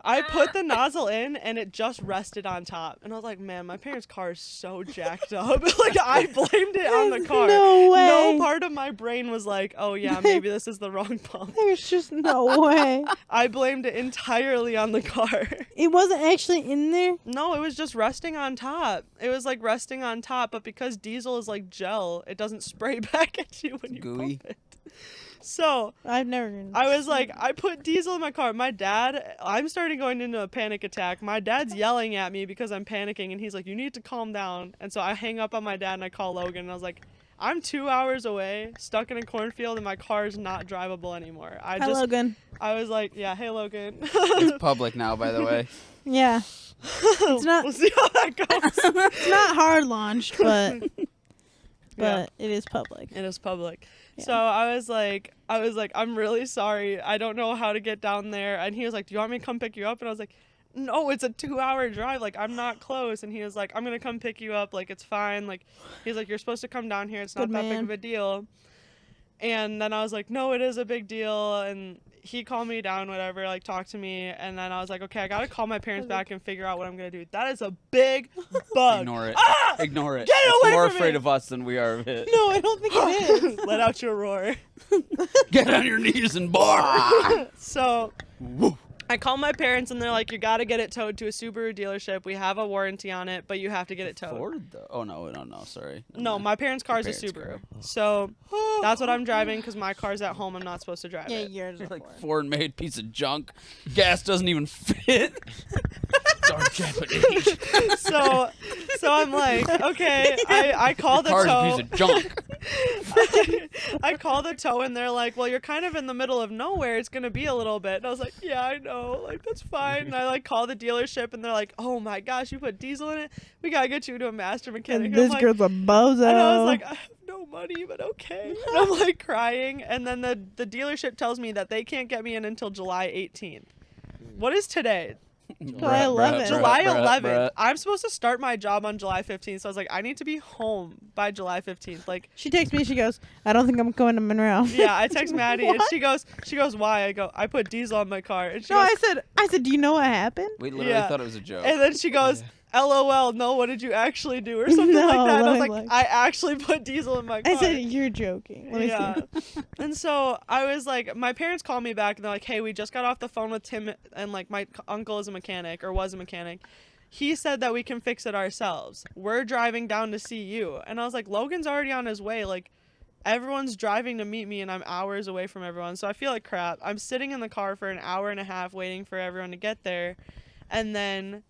I put the nozzle in, and it just rested on top. And I was like, man, my parents' car is so jacked up. Like, I blamed it on the car. No way. No part of my brain was like, oh, yeah, maybe this is the wrong pump. There's just no way. I blamed it entirely on the car. It wasn't actually in there? No, it was just resting on top. It was like resting on top, but because diesel is like gel, it doesn't spray back at you when you Gooey. pump it. So I've never. I was like, I put diesel in my car. My dad, I'm starting going into a panic attack. My dad's yelling at me because I'm panicking, and he's like, you need to calm down. And so I hang up on my dad and I call Logan, and I was like, I'm 2 hours away, stuck in a cornfield, and my car is not drivable anymore. Hi, Logan. I was like, yeah, hey, Logan. It's public now, by the way. Yeah. It's not. We'll see how that goes. It's not hard launched, but Yeah. it is public. It is public. Yeah. So I was like, I'm really sorry. I don't know how to get down there. And he was like, do you want me to come pick you up? And I was like, no, it's a 2-hour drive. Like, I'm not close. And he was like, I'm going to come pick you up. Like, it's fine. Like, he's like, you're supposed to come down here. It's not Good that big man. of a deal. And then I was like, no, it is a big deal. And he calmed me down, whatever, like, talked to me. And then I was like, okay, I got to call my parents back and figure out what I'm going to do. That is a big bug. Ignore it. Ah! Ignore it. Get it It's away more from afraid me! of us than we are of it. No, I don't think it is. Let out your roar. Get on your knees and bark. So I called my parents and they're like, you got to get it towed to a Subaru dealership. We have a warranty on it, but you have to get it towed. Ford, though? Oh, no, sorry. Never No, mind. my parents' car's a parents' Subaru. car. So that's what I'm driving because my car's at home. I'm not supposed to drive Yeah, it. yours You're is like Ford. foreign-made piece of junk. Gas doesn't even fit. Dark Japanese. So I'm like, okay, I call the Car's a tow. piece of junk. I call the tow and they're like, well, you're kind of in the middle of nowhere. It's going to be a little bit. And I was like, yeah, I know. Like, that's fine. And I like call the dealership and they're like, oh my gosh, you put diesel in it? We got to get you to a master mechanic. And I'm this like, girl's a bozo. and I was like, I have no money, but okay. And I'm like crying. And then the dealership tells me that they can't get me in until July 18th. What is today? July 11th. July 11th. I'm supposed to start my job on July 15th. So I was like, I need to be home by July 15th. Like, She texts me. She goes, I don't think I'm going to Monroe. yeah, I text Maddie and What? she goes, why? I go, I put diesel on my car. And she No, goes, I said, do you know what happened? We literally Yeah. thought it was a joke. and then she goes, LOL, no, what did you actually do? Or something No, like that. And I was like- like, I actually put diesel in my car. I said, you're joking. Let me Yeah. see. And so I was like, my parents called me back and they're like, hey, we just got off the phone with Tim and like my uncle is a mechanic or was a mechanic. He said that we can fix it ourselves. We're driving down to see you. And I was like, Logan's already on his way. Like, everyone's driving to meet me and I'm hours away from everyone. So I feel like crap. I'm sitting in the car for an hour and a half waiting for everyone to get there. And then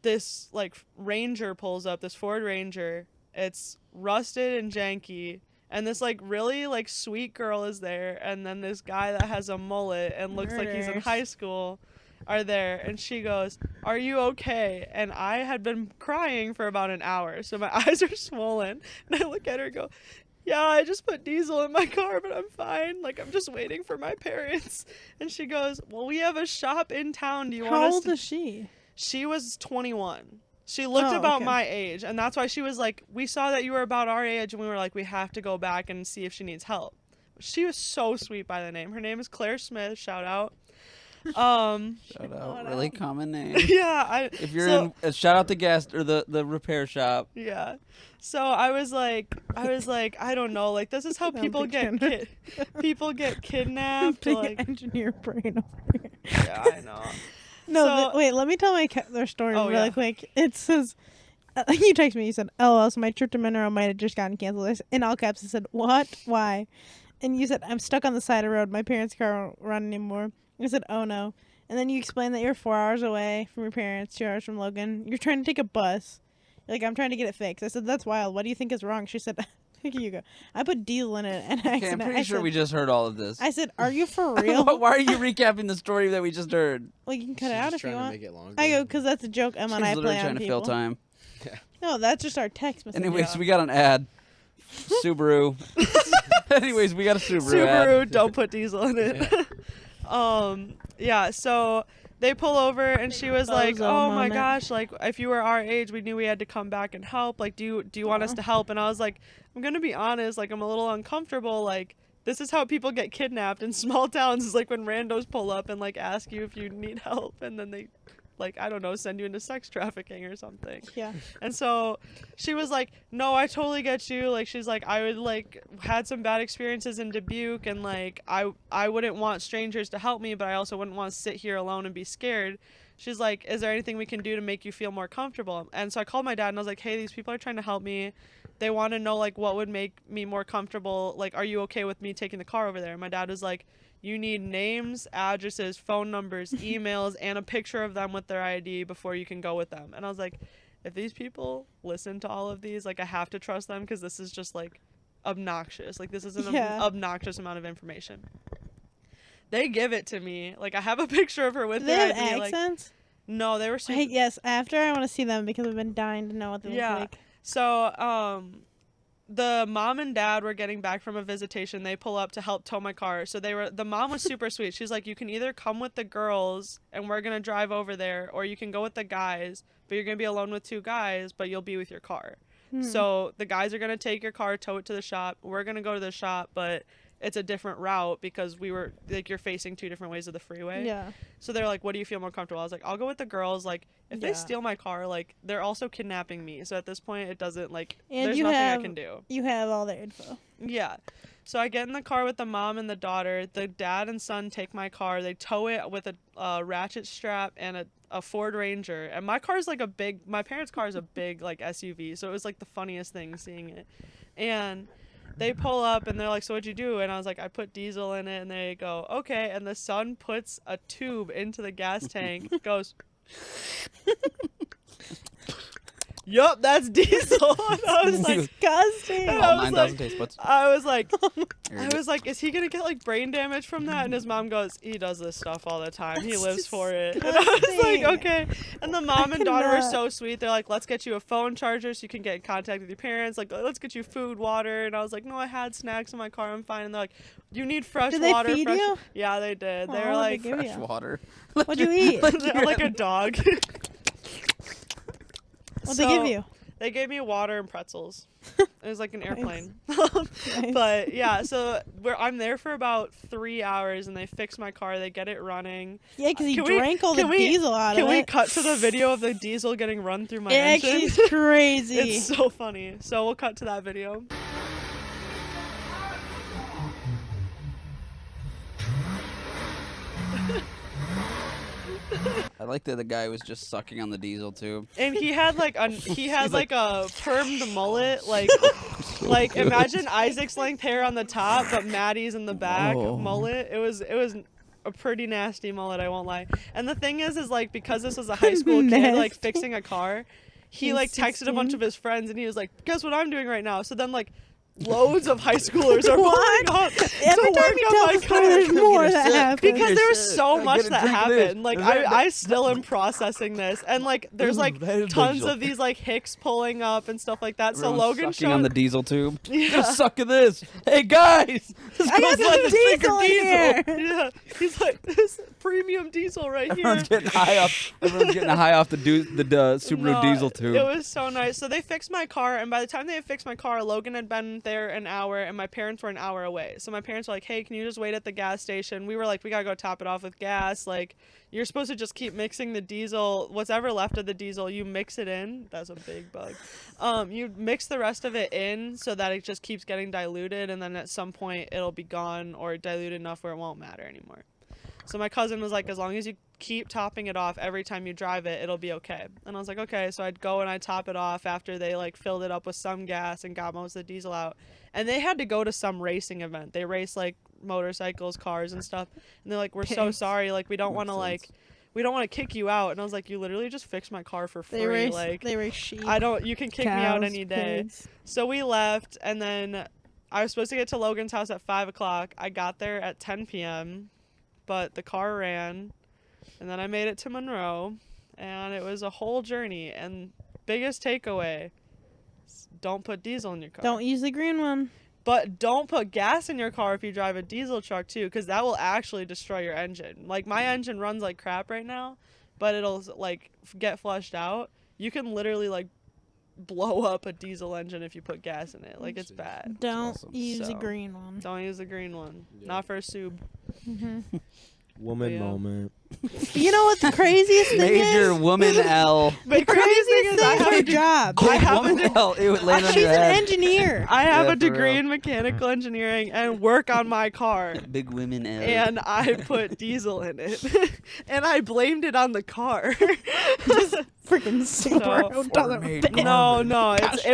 this like Ranger pulls up, this Ford Ranger. It's rusted and janky. And this like really like sweet girl is there, and then this guy that has a mullet and looks like he's in Murders. high school are there, and she goes, "Are you okay?" And I had been crying for about an hour, so my eyes are swollen, and I look at her and go, "Yeah, I just put diesel in my car, but I'm fine. Like I'm just waiting for my parents." And she goes, "Well, we have a shop in town. Do you want How us old to?" is she? She was 21. She looked Oh, about okay. my age, and that's why she was like, we saw that you were about our age, and we were like, we have to go back and see if she needs help. She was so sweet by the name. Her name is Claire Smith. Shout out. Shout Shout out. out. Really common name. Yeah. If you're so, in, shout out the guest or the repair shop. Yeah. So I was like, I don't know. Like, this is how I'm people get picturing people get kidnapped. Big Like, engineer brain over here. yeah, I know. No, So- wait, let me tell their story Oh, really yeah. quick. It says, you text me, you said, LOL, so my trip to Monroe might have just gotten canceled. In all caps, I said, what? Why? And you said, I'm stuck on the side of the road. My parents' car won't run anymore. I said, oh no. And then you explained that you're 4 hours away from your parents, 2 hours from Logan. You're trying to take a bus. You're like, I'm trying to get it fixed. I said, that's wild. What do you think is wrong? She said, here you go. I put diesel in it. And Okay, I'm pretty sure we just heard all of this. I said, are you for real? Why are you recapping the story that we just heard? Well, you can cut She's it out just if you trying to want. make it longer. I go, because that's a joke Emma and She's I literally play trying on to people. fill time. No, that's just our text message. Anyways, Yeah. we got an ad. Subaru. Anyways, we got a Subaru, ad. Subaru, don't put diesel in it. Yeah, so they pull over and she was like, Bozo "Oh my moment. gosh, like if you were our age, we knew we had to come back and help. Like do you want us to help?" And I was like, "I'm going to be honest, like I'm a little uncomfortable. Like this is how people get kidnapped in small towns is like when randos pull up and like ask you if you need help and then they like I don't know, send you into sex trafficking or something." Yeah. And so she was like, "No, I totally get you." Like she's like, "I would like had some bad experiences in Dubuque and like I wouldn't want strangers to help me, but I also wouldn't want to sit here alone and be scared." She's like, "Is there anything we can do to make you feel more comfortable?" And so I called my dad and I was like, "Hey, these people are trying to help me. They want to know like what would make me more comfortable. Like, are you okay with me taking the car over there?" And my dad was like, "You need names, addresses, phone numbers, emails, and a picture of them with their ID before you can go with them." And I was like, if these people listen to all of these, like, I have to trust them because this is just, like, obnoxious. Like, this is an obnoxious amount of information. They give it to me. Like, I have a picture of her with They their have ID. accents? Like, no, they were super. Yes, after I want to see them because I've been dying to know what they look like. So, the mom and dad were getting back from a visitation. They pull up to help tow my car. So the mom was super sweet. She's like, you can either come with the girls and we're going to drive over there, or you can go with the guys, but you're going to be alone with 2 guys, but you'll be with your car. So the guys are going to take your car, tow it to the shop. We're going to go to the shop, but it's a different route because we were like, you're facing 2 different ways of the freeway. Yeah. So they're like, what do you feel more comfortable? I was like, I'll go with the girls. Like, if they steal my car, like, they're also kidnapping me. So at this point, it doesn't, like, And there's nothing I can do. You have all their info. Yeah. So I get in the car with the mom and the daughter. The dad and son take my car. They tow it with a ratchet strap and a Ford Ranger. And my car's like my parents' car is a big, like, SUV. So it was, like, the funniest thing seeing it. And they pull up and they're like, so what'd you do? And I was like, I put diesel in it. And they go, okay. And the son puts a tube into the gas tank, goes, yup, that's diesel. And I was like, Disgusting. And All I was 9,000 taste buds. I was like, Here is he gonna get like brain damage from that? And his mom goes, he does this stuff all the time. He lives for it. And I was like, okay. And the mom and daughter were so sweet. They're like, let's get you a phone charger so you can get in contact with your parents. Like, let's get you food, water. And I was like, no, I had snacks in my car. I'm fine. And they're like, you need fresh Did they water. feed you? Yeah, they did. Aw, They were what'd like, they give fresh you? water. What'd you eat? they're like a dog. What'd they give you? They gave me water and pretzels. It was like an airplane. Nice. But yeah, so I'm there for about 3 hours, and they fix my car. They get it running. Yeah, because he Can we- drank all the can we- diesel out of it. Can we cut to the video of the diesel getting run through my It engine? actually is crazy. It's so funny. So we'll cut to that video. I like that the guy was just sucking on the diesel tube. And he had like a permed mullet, like imagine Isaac's length hair on the top, but Maddie's in the back mullet. It was a pretty nasty mullet, I won't lie. And the thing is like, because this was a high school kid like fixing a car, he like texted a bunch of his friends and he was like, guess what I'm doing right now? So then like loads of high schoolers are pulling up Every to time work you on tell my the story, there's car. more that happens. Because there was so Get much a that drink of this. happened. Like I still am processing this, and like there's like tons of these like hicks pulling up and stuff like that. So Everyone's Logan sucking on showed the diesel tube. Yeah. Just suck of this. Hey guys, this I got goes like some the diesel in here. Yeah, he's like, this premium diesel right here. Everyone's getting high off. Everyone's getting high off the Subaru No, diesel tube. It was so nice. So they fixed my car, and by the time they had fixed my car, Logan had been there an hour, and my parents were an hour away. So my parents were like, hey, can you just wait at the gas station? We were like, we gotta go top it off with gas. Like, you're supposed to just keep mixing the diesel. What's ever left of the diesel, you mix it in. That's a big bug. You mix the rest of it in so that it just keeps getting diluted, and then at some point it'll be gone or diluted enough where it won't matter anymore. So my cousin was like, as long as you keep topping it off every time you drive it, it'll be okay. And I was like, okay. So I'd go and I'd top it off after they like filled it up with some gas and got most of the diesel out. And they had to go to some racing event. They race like motorcycles, cars and stuff. And they're like, we're so sorry. Like, we don't want to we don't want to kick you out. And I was like, you literally just fixed my car for free. They race sheep. You can kick me out any day. Pigs. So we left, and then I was supposed to get to Logan's house at 5 o'clock. I got there at 10 p.m., but the car ran, and then I made it to Monroe, and it was a whole journey. And biggest takeaway, don't put diesel in your car. Don't use the green one. But don't put gas in your car if you drive a diesel truck too, because that will actually destroy your engine. Like, my engine runs like crap right now, but it'll like get flushed out. You can literally like blow up a diesel engine if you put gas in it. Like, it's bad. Don't awesome. use the So, green one. Don't use the green one. Yeah. Not for a Sub. Woman Yeah. moment. You know what the craziest thing Major is? woman L. The craziest thing is I have her a job. I have woman L. It would land on She's your an head. engineer. I have Yeah, a for degree real. in mechanical engineering and work on my car. Big women L. And I put diesel in it. And I blamed it on the car. Freaking Subaru. Doesn't made fit. No, it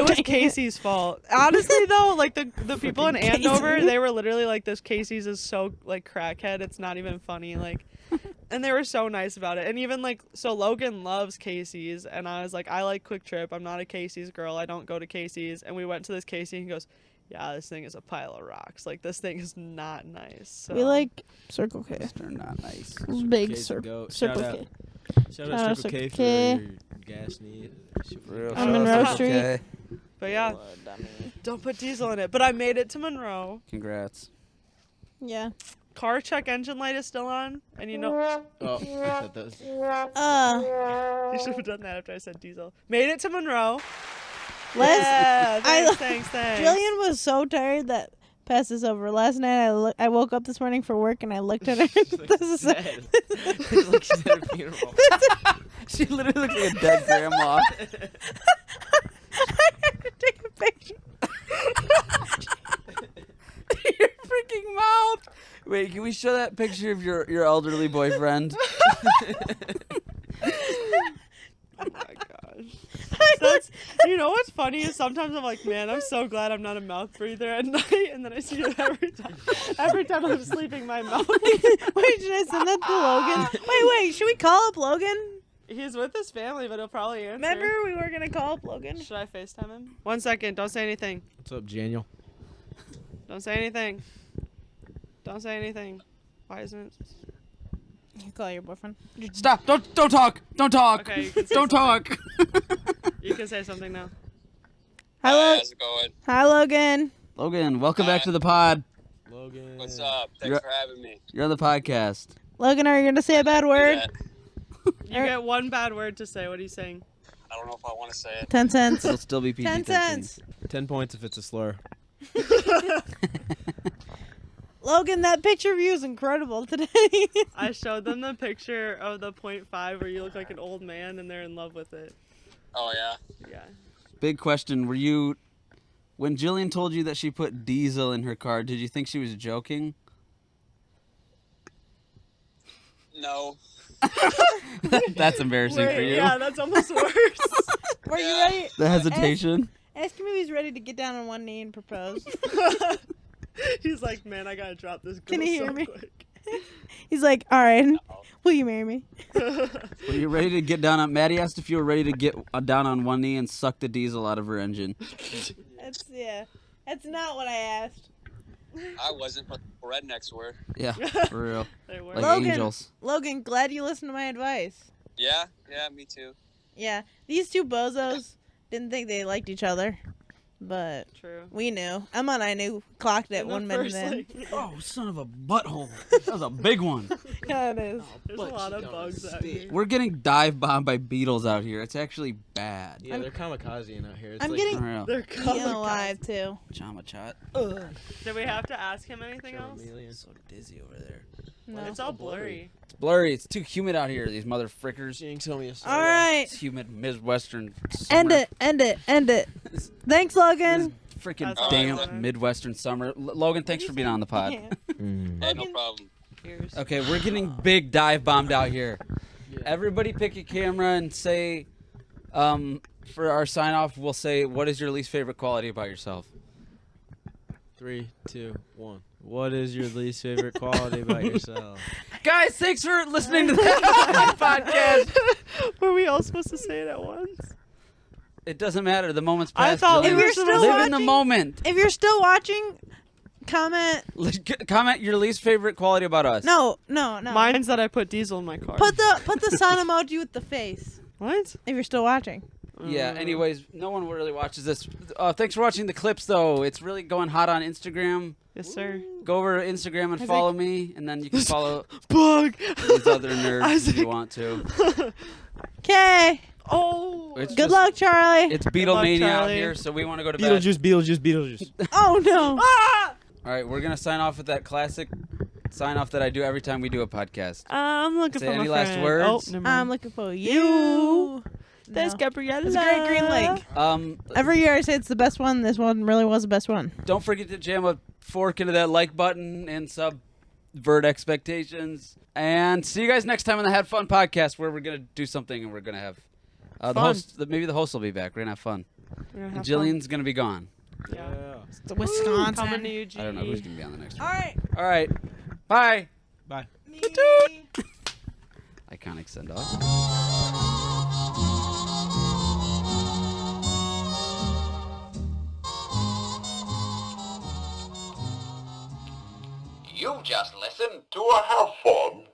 was dang it. Casey's fault. Honestly, though, like the people in Andover, they were literally like, this Casey's is so like crackhead. It's not even funny. Like, And they were so nice about it. And even like, so Logan loves Casey's. And I was like, I like Quick Trip. I'm not a Casey's girl. I don't go to Casey's. And we went to this Casey and he goes, yeah, this thing is a pile of rocks. Like, this thing is not nice. So. We like Circle K. They're not nice. Big K's a Circle goat. Circle Shout K. Shout out Circle K for your gas need. I'm in Monroe Street. Okay. But yeah, don't put diesel in it. But I made it to Monroe. Congrats. Yeah. Car check engine light is still on. And you know, Oh, I thought that was... you should have done that after I said diesel. Made it to Monroe. Les, Yeah, I- thanks. Jillian was so tired that passed this over. Last night I woke up this morning for work and I looked at her. This is dead. It's like she's at a funeral. She literally looks like a dead grandma. I had to take a picture. Your freaking mouth. Wait, can we show that picture of your elderly boyfriend? Oh my gosh. That's, you know what's funny is sometimes I'm like, man, I'm so glad I'm not a mouth breather at night, and then I see it every time. Every time I'm sleeping, my mouth. Wait, should I send that to Logan? Wait, should we call up Logan? He's with his family, but he'll probably answer. Remember we were gonna call up Logan? Should I FaceTime him? 1 second. Don't say anything. What's up, Daniel? Don't say anything. Don't say anything. Why isn't it? You call your boyfriend. Stop! Don't talk! Don't talk! Okay, you can say Don't talk! You can say something now. Hello. How's it going? Hi, Logan. Logan, welcome back to the pod. Logan. What's up? Thanks You're- for having me. You're on the podcast. Logan, are you gonna say a bad word? Yeah, You get one bad word to say. What are you saying? I don't know if I want to say it. 10 cents. It'll still be PG-13. 10 cents. 10 points if it's a slur. Logan, that picture of you is incredible today. I showed them the picture of the .5 where you look like an old man and they're in love with it. Oh, yeah? Yeah. Big question. When Jillian told you that she put diesel in her car, did you think she was joking? No. That's embarrassing for you. Yeah, that's almost worse. Were you Yeah. ready? The hesitation. Ask him if he's ready to get down on one knee and propose. He's like, man, I gotta drop this girl Can he hear so me? quick. He's like, all right, will you marry me? Were you ready to get down on... Maddie asked if you were ready to get down on one knee and suck the diesel out of her engine. That's not what I asked. I wasn't, but the rednecks were. Yeah, for real. They were. Like Logan. angels. Logan, glad you listened to my advice. Yeah, me too. Yeah, these two bozos didn't think they liked each other, but True. we knew. Emma and I knew, clocked it In the 1 minute first, in. like, Oh, son of a butthole. That was a big one. Yeah, it is. there's a lot of bugs out here. We're getting dive bombed by beetles out here. It's actually bad. Yeah, they're kamikaze out here. It's I'm like, getting For real. They're eaten coming. alive, too. Chama chat. Did we have to ask him anything else? So dizzy over there. No. It's all blurry. It's blurry. It's too humid out here, these mother frickers. Jinx, tell me a story. All right. It's humid Midwestern End summer. End it. Thanks, Logan. This freaking That's damp all right. Midwestern summer. Logan, thanks for being on the pod. Yeah. Mm. Hey, no Logan. problem. Cheers. Okay, we're getting big dive bombed out here. Yeah. Everybody pick a camera and say, for our sign off, we'll say, what is your least favorite quality about yourself? 3, 2, 1. What is your least favorite quality about yourself? Guys, thanks for listening to the podcast. Were we all supposed to say it at once? It doesn't matter. The moment's I passed. thought Jillian. we were If you're still Live in the watching- moment. If you're still watching, comment. Comment your least favorite quality about us. No. Mine's that I put diesel in my car. Put the sun emoji with the face. What? If you're still watching. Yeah, anyways, no one really watches this. Thanks for watching the clips, though. It's really going hot on Instagram. Yes, sir. Go over to Instagram and I follow me, and then you can follow Bug. these other nerds if Isaac. you want to. Okay. Oh. It's Good just- luck, Charlie. It's luck, Beatlemania out Charlie. here, so we want to go to bed. Beetlejuice. Oh no. Ah! All right, we're going to sign off with that classic sign off that I do every time we do a podcast. I'm looking Say for any my last friend. words? Oh, never I'm mind. looking for you. There's No. Gabriella. It's a great Green Lake. Every year I say it's the best one. This one really was the best one. Don't forget to jam a fork into that like button and subvert expectations. And see you guys next time on the Had Fun podcast, where we're gonna do something and we're gonna have the Fun. host. Maybe the host will be back. We're gonna have fun. And Jillian's gonna be gone. Yeah. It's the Wisconsin. Coming to you, G. I don't know who's gonna be on the next one. All right. All right. Bye. Bye. Me. iconic send off. You just listened to a Have Fun